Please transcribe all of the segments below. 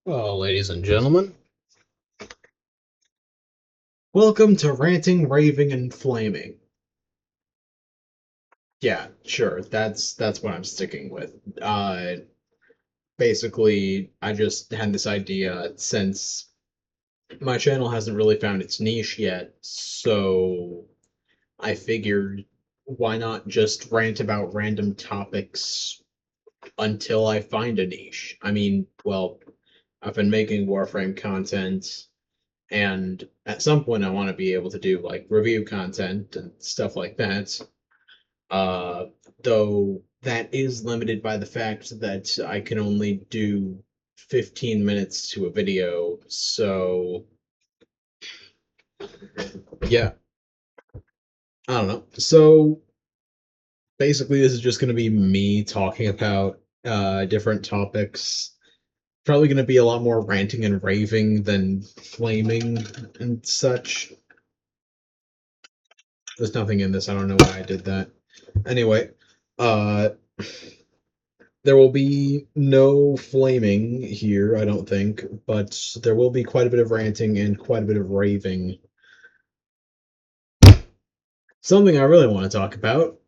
Well, ladies and gentlemen, welcome to Ranting, Raving, and Flaming. Yeah, sure, that's what I'm sticking with. Basically, I just had this idea since my channel hasn't really found its niche yet, so I figured why not just rant about random topics until I find a niche? I mean, well, I've been making Warframe content. And at some point, I want to be able to do like review content and stuff like that. Uh, though that is limited by the fact that I can only do 15 minutes to a video. So, yeah, I don't know. So, basically, this is just going to be me talking about different topics. Probably going to be a lot more ranting and raving than flaming and such. There's nothing in this. I don't know why I did that. Anyway, uh, there will be no flaming here, I don't think, but there will be quite a bit of ranting and quite a bit of raving. Something I really want to talk about,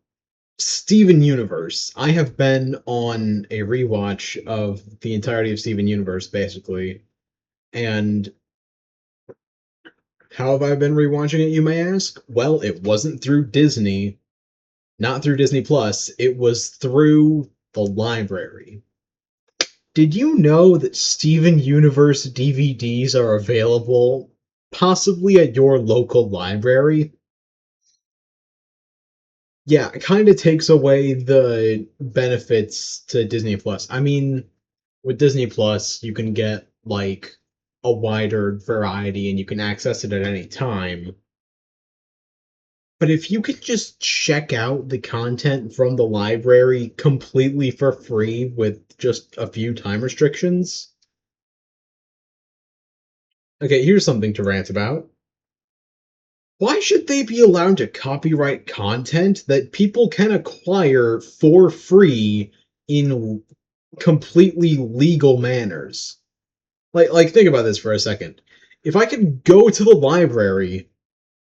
Steven Universe. I have been on a rewatch of the entirety of Steven Universe, basically, and how have I been rewatching it, you may ask? Well, it wasn't through Disney, not through Disney Plus, it was through the library. Did you know that Steven Universe DVDs are available possibly at your local library? Yeah, it kind of takes away the benefits to Disney Plus. I mean, with Disney Plus, you can get like a wider variety and you can access it at any time. But if you could just check out the content from the library completely for free with just a few time restrictions, okay, here's something to rant about. Why should they be allowed to copyright content that people can acquire for free in completely legal manners? Like think about this for a second. If I could go to the library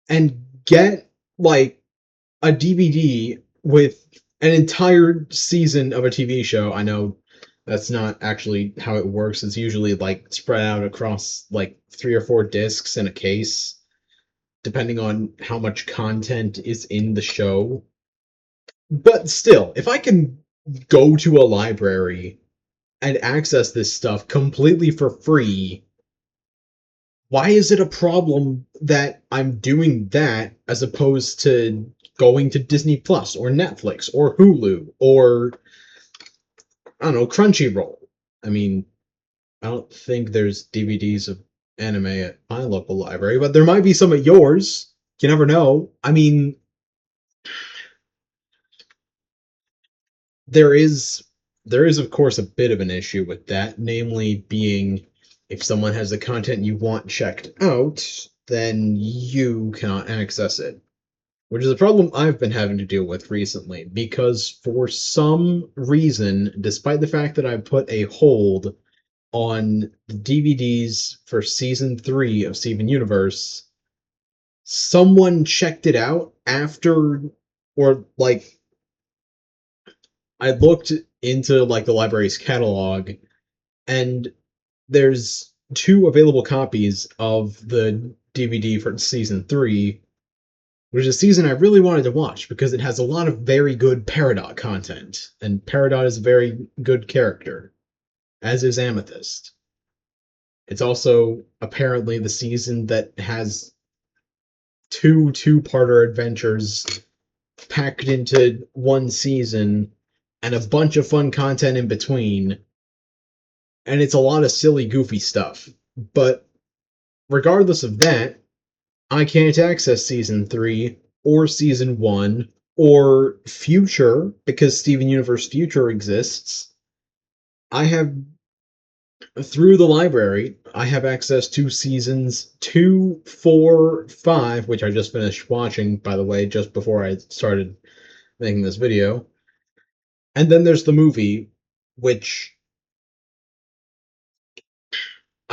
and get like a DVD with an entire season of a TV show, I know that's not actually how it works. It's usually like spread out across like 3 or 4 discs in a case depending on how much content is in the show. But still, if I can go to a library and access this stuff completely for free, why is it a problem that I'm doing that as opposed to going to Disney Plus or Netflix or Hulu or I don't know, Crunchyroll? I mean, I don't think there's DVDs of anime at my local library, but there might be some at yours. You never know. I mean, there is there is of course a bit of an issue with that, namely being if someone has the content you want checked out, then you cannot access it. Which is a problem I've been having to deal with recently, because for some reason, despite the fact that I put a hold on the DVDs for season 3 of Steven Universe, someone checked it out after, or like I looked into like the library's catalog, and there's 2 available copies of the DVD for season 3, which is a season I really wanted to watch because it has a lot of very good Peridot content, and Peridot is a very good character, as is Amethyst. It's also apparently the season that has two-parter adventures packed into one season and a bunch of fun content in between, and it's a lot of silly, goofy stuff. But regardless of that, I can't access season 3 or season 1 or Future because Steven Universe Future exists. I have, through the library, I have access to seasons 2, 4, 5, which I just finished watching, by the way, just before I started making this video. And then there's the movie, which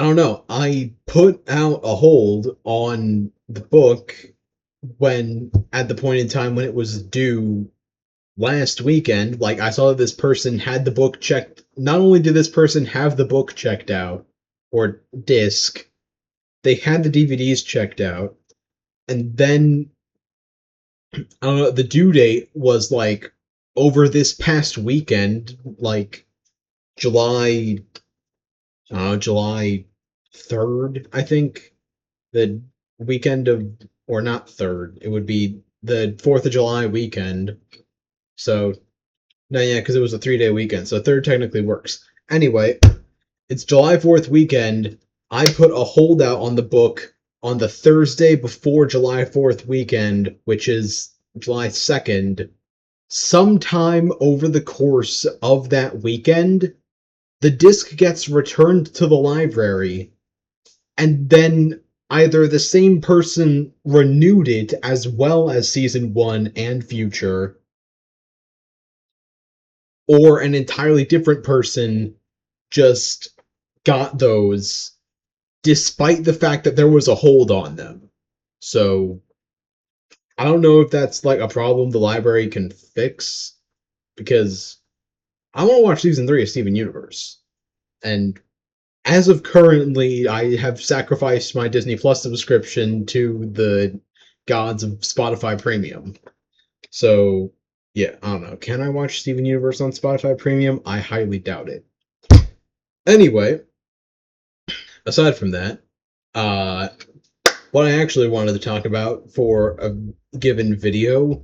I don't know. I put out a hold on the book when at the point in time when it was due last weekend. Like, I saw that this person had the book checked. Not only did this person have the book checked out or disc, they had the DVDs checked out, and then I don't know, the due date was like over this past weekend, like July, July 3rd, I think. The weekend of, or not 3rd, it would be the 4th of July weekend. So, no, yeah, because it was a 3-day weekend, so 3rd technically works. Anyway, it's July 4th weekend. I put a holdout on the book on the Thursday before July 4th weekend, which is July 2nd. Sometime over the course of that weekend, the disc gets returned to the library, and then either the same person renewed it as well as season 1 and future, or an entirely different person just got those despite the fact that there was a hold on them. So I don't know if that's like a problem the library can fix, because I want to watch season 3 of Steven Universe. And as of currently, I have sacrificed my Disney Plus subscription to the gods of Spotify Premium. So, yeah, I don't know. Can I watch Steven Universe on Spotify Premium? I highly doubt it. Anyway, aside from that, uh, what I actually wanted to talk about for a given video,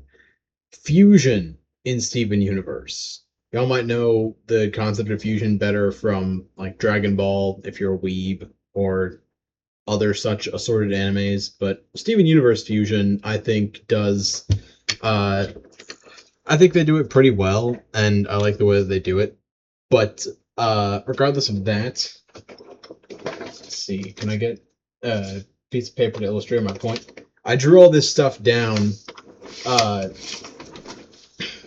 fusion in Steven Universe. Y'all might know the concept of fusion better from like Dragon Ball if you're a weeb, or other such assorted animes, but Steven Universe fusion I think does uh I think they do it pretty well, and I like the way that they do it. But regardless of that, let's see, can I get a piece of paper to illustrate my point? I drew all this stuff down uh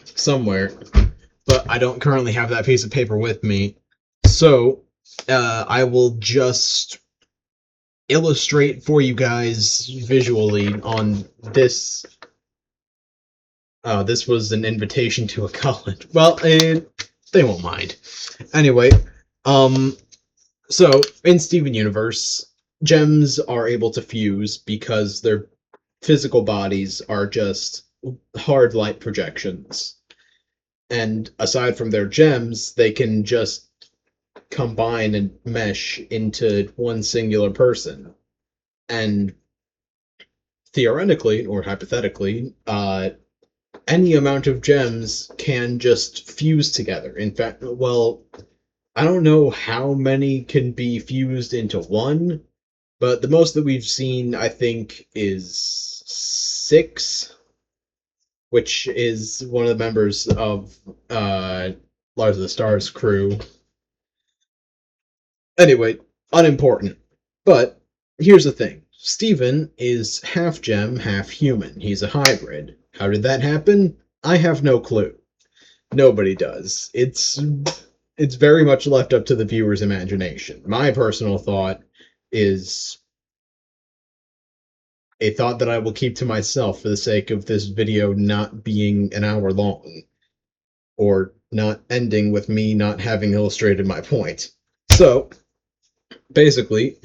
somewhere, but I don't currently have that piece of paper with me. So I will just illustrate for you guys visually on this. This was an invitation to a college. Well, they won't mind. Anyway, so in Steven Universe, gems are able to fuse because their physical bodies are just hard light projections. And aside from their gems, they can just combine and mesh into one singular person. And theoretically, or hypothetically, any amount of gems can just fuse together. In fact, well, I don't know how many can be fused into one, but the most that we've seen, I think, is 6, which is one of the members of Lars of the Stars crew. Anyway, unimportant. But here's the thing. Steven is half gem, half human. He's a hybrid. How did that happen? I have no clue. Nobody does. It's very much left up to the viewer's imagination. My personal thought is a thought that I will keep to myself for the sake of this video not being an hour long, or not ending with me not having illustrated my point. So, basically,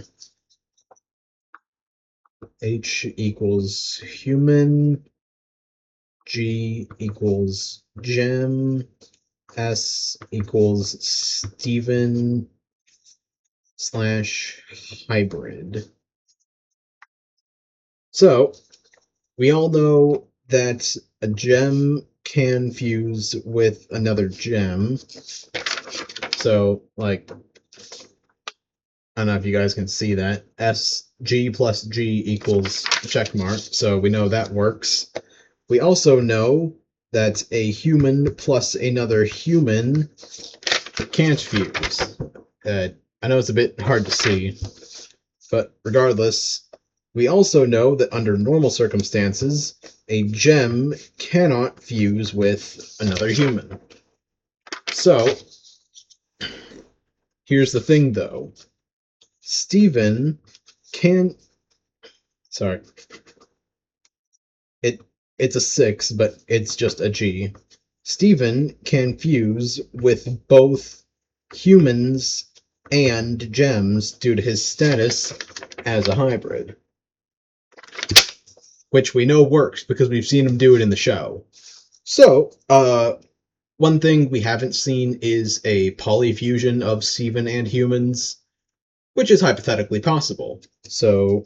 H equals human, G equals gem, S equals Steven / hybrid. So, we all know that a gem can fuse with another gem. So, like, I don't know if you guys can see that. G plus G equals check mark, so we know that works. We also know that a human plus another human can't fuse. I know it's a bit hard to see, but regardless, we also know that under normal circumstances, a gem cannot fuse with another human. So, here's the thing though. Steven can sorry. It it's a 6, but it's just a G. Steven can fuse with both humans and gems due to his status as a hybrid, which we know works because we've seen him do it in the show. So, one thing we haven't seen is a polyfusion of Steven and humans, which is hypothetically possible. So,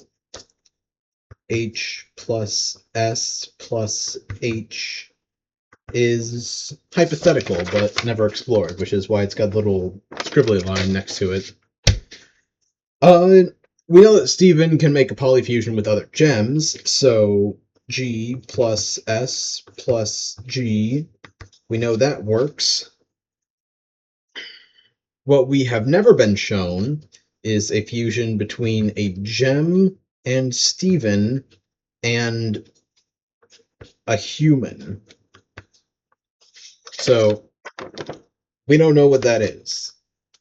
H plus S plus H is hypothetical but never explored, which is why it's got a little scribbly line next to it. We know that Steven can make a polyfusion with other gems, so G plus S plus G, we know that works. What we have never been shown is a fusion between a gem and Steven and a human. So, we don't know what that is.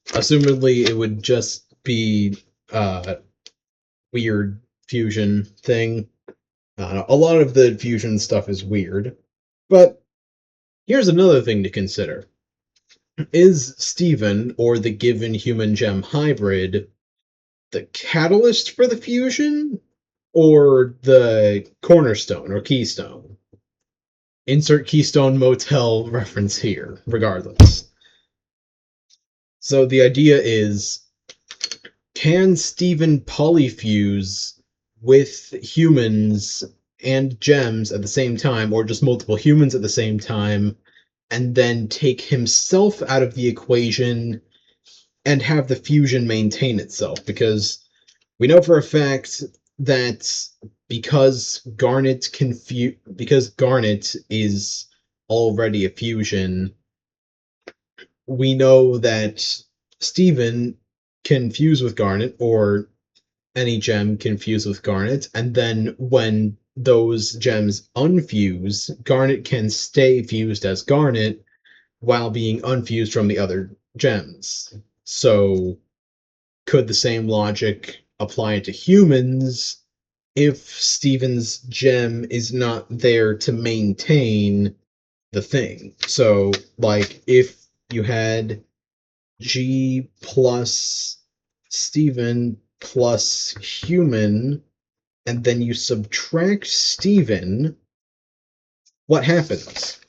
Assumedly, it would just be a weird fusion thing. A lot of the fusion stuff is weird. But here's another thing to consider. Is Steven, or the given human gem hybrid, the catalyst for the fusion, or the cornerstone or keystone? Insert Keystone Motel reference here, regardless. So the idea is, can Steven polyfuse with humans and gems at the same time, or just multiple humans at the same time, and then take himself out of the equation and have the fusion maintain itself? Because we know for a fact that because Garnet is already a fusion, we know that Steven can fuse with Garnet, or any gem can fuse with Garnet, and then when those gems unfuse, Garnet can stay fused as Garnet while being unfused from the other gems. So, could the same logic apply to humans if Steven's gem is not there to maintain the thing? So, like, if you had G plus Steven plus human, and then you subtract Steven, what happens?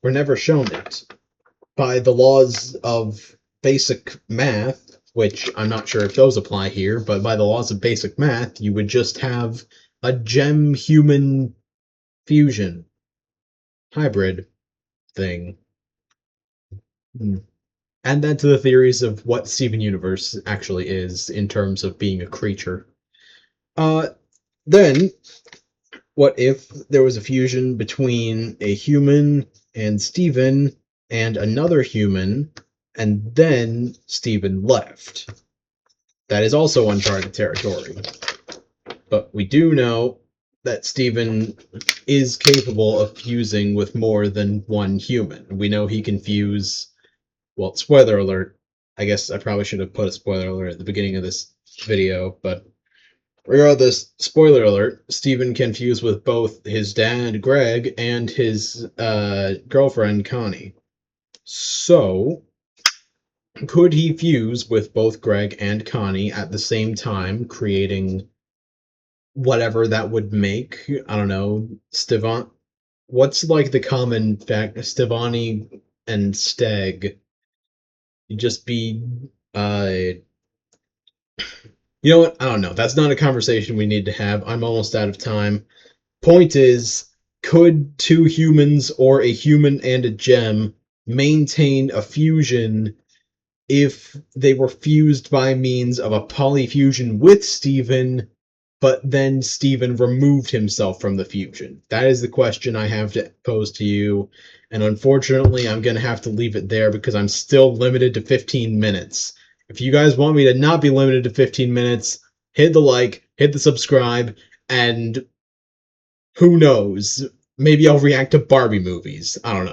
We're never shown it. By the laws of basic math, which I'm not sure if those apply here, but by the laws of basic math, you would just have a gem-human fusion hybrid thing. Add that to the theories of what Steven Universe actually is in terms of being a creature. Then, what if there was a fusion between a human and Steven and another human, and then Steven left? That is also uncharted territory. But we do know that Steven is capable of fusing with more than one human. We know he can fuse... Well, spoiler alert. I guess I probably should have put a spoiler alert at the beginning of this video, but regardless, spoiler alert, Steven can fuse with both his dad, Greg, and his girlfriend, Connie. So, could he fuse with both Greg and Connie at the same time, creating whatever that would make? I don't know, Stevan... What's like the common fact? Stevani and Steg. You'd just be, you know what? I don't know. That's not a conversation we need to have. I'm almost out of time. Point is, could two humans or a human and a gem maintain a fusion if they were fused by means of a polyfusion with Steven, but then Steven removed himself from the fusion? That is the question I have to pose to you, and unfortunately, I'm going to have to leave it there because I'm still limited to 15 minutes. If you guys want me to not be limited to 15 minutes, hit the like, hit the subscribe, and who knows, maybe I'll react to Barbie movies. I don't know.